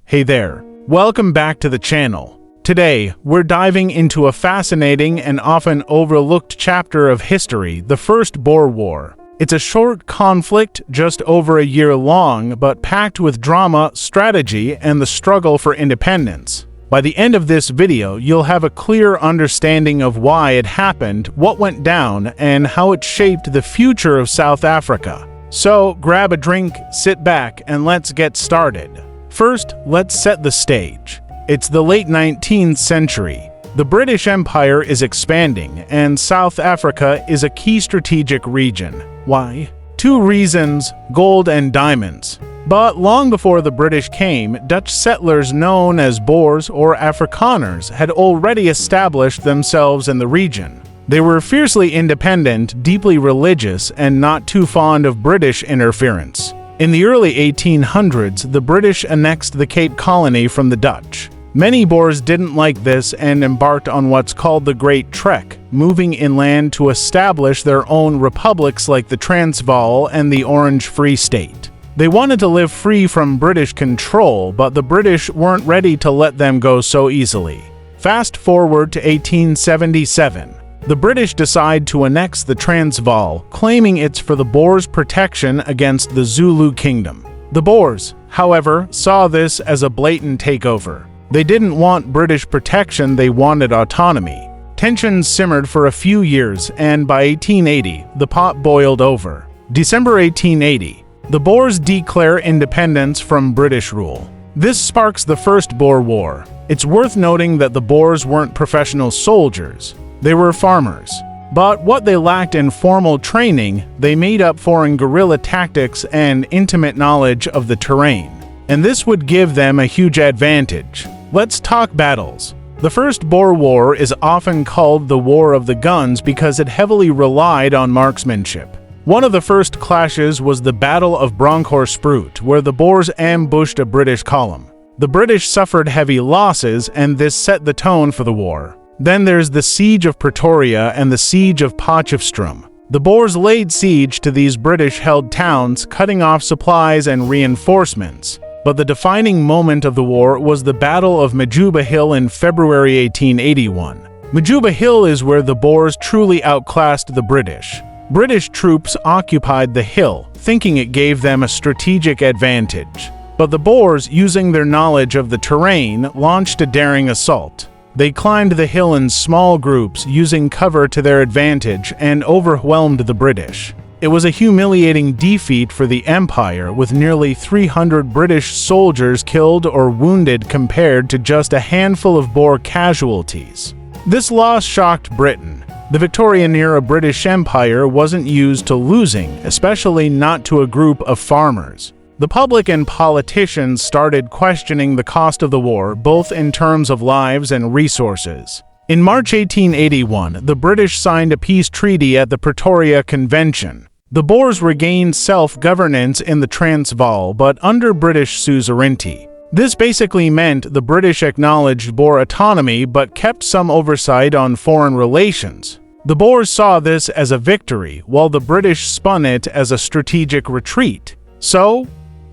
Hey there, welcome back to the channel. Today, we're diving into a fascinating and often overlooked chapter of history, the First Boer War. It's a short conflict, just over a year long, but packed with drama, strategy, and the struggle for independence. By the end of this video, you'll have a clear understanding of why it happened, what went down, and how it shaped the future of South Africa. So, grab a drink, sit back, and let's get started. First, let's set the stage. It's the late 19th century. The British Empire is expanding, and South Africa is a key strategic region. Why? Two reasons: gold and diamonds. But long before the British came, Dutch settlers known as Boers or Afrikaners had already established themselves in the region. They were fiercely independent, deeply religious, and not too fond of British interference. In the early 1800s, the British annexed the Cape Colony from the Dutch. Many Boers didn't like this and embarked on what's called the Great Trek, moving inland to establish their own republics like the Transvaal and the Orange Free State. They wanted to live free from British control, but the British weren't ready to let them go so easily. Fast forward to 1877. The British decide to annex the Transvaal, claiming it's for the Boers' protection against the Zulu kingdom. The Boers, however, saw this as a blatant takeover. They didn't want British protection, they wanted autonomy. Tensions simmered for a few years, and by 1880, the pot boiled over. December 1880, the Boers declare independence from British rule. This sparks the First Boer War. It's worth noting that the Boers weren't professional soldiers. They were farmers. But what they lacked in formal training, they made up for in guerrilla tactics and intimate knowledge of the terrain. And this would give them a huge advantage. Let's talk battles. The First Boer War is often called the War of the Guns because it heavily relied on marksmanship. One of the first clashes was the Battle of Bronkhorstspruit, where the Boers ambushed a British column. The British suffered heavy losses, and this set the tone for the war. Then there's the Siege of Pretoria and the Siege of Potchefstroom. The Boers laid siege to these British-held towns, cutting off supplies and reinforcements. But the defining moment of the war was the Battle of Majuba Hill in February 1881. Majuba Hill is where the Boers truly outclassed the British. British troops occupied the hill, thinking it gave them a strategic advantage. But the Boers, using their knowledge of the terrain, launched a daring assault. They climbed the hill in small groups, using cover to their advantage, and overwhelmed the British. It was a humiliating defeat for the Empire, with nearly 300 British soldiers killed or wounded compared to just a handful of Boer casualties. This loss shocked Britain. The Victorian-era British Empire wasn't used to losing, especially not to a group of farmers. The public and politicians started questioning the cost of the war, both in terms of lives and resources. In March 1881, the British signed a peace treaty at the Pretoria Convention. The Boers regained self-governance in the Transvaal, but under British suzerainty. This basically meant the British acknowledged Boer autonomy but kept some oversight on foreign relations. The Boers saw this as a victory, while the British spun it as a strategic retreat. So,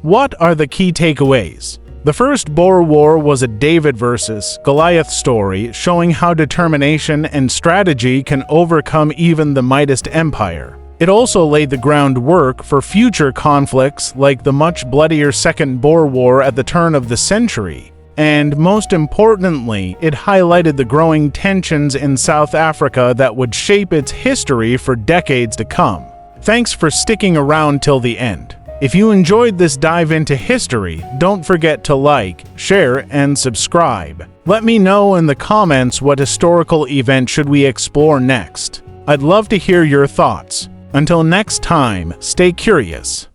what are the key takeaways? The First Boer War was a David versus Goliath story, showing how determination and strategy can overcome even the mightiest empire. It also laid the groundwork for future conflicts like the much bloodier Second Boer War at the turn of the century. And most importantly, it highlighted the growing tensions in South Africa that would shape its history for decades to come. Thanks for sticking around till the end. If you enjoyed this dive into history, don't forget to like, share, and subscribe. Let me know in the comments what historical event should we explore next. I'd love to hear your thoughts. Until next time, stay curious.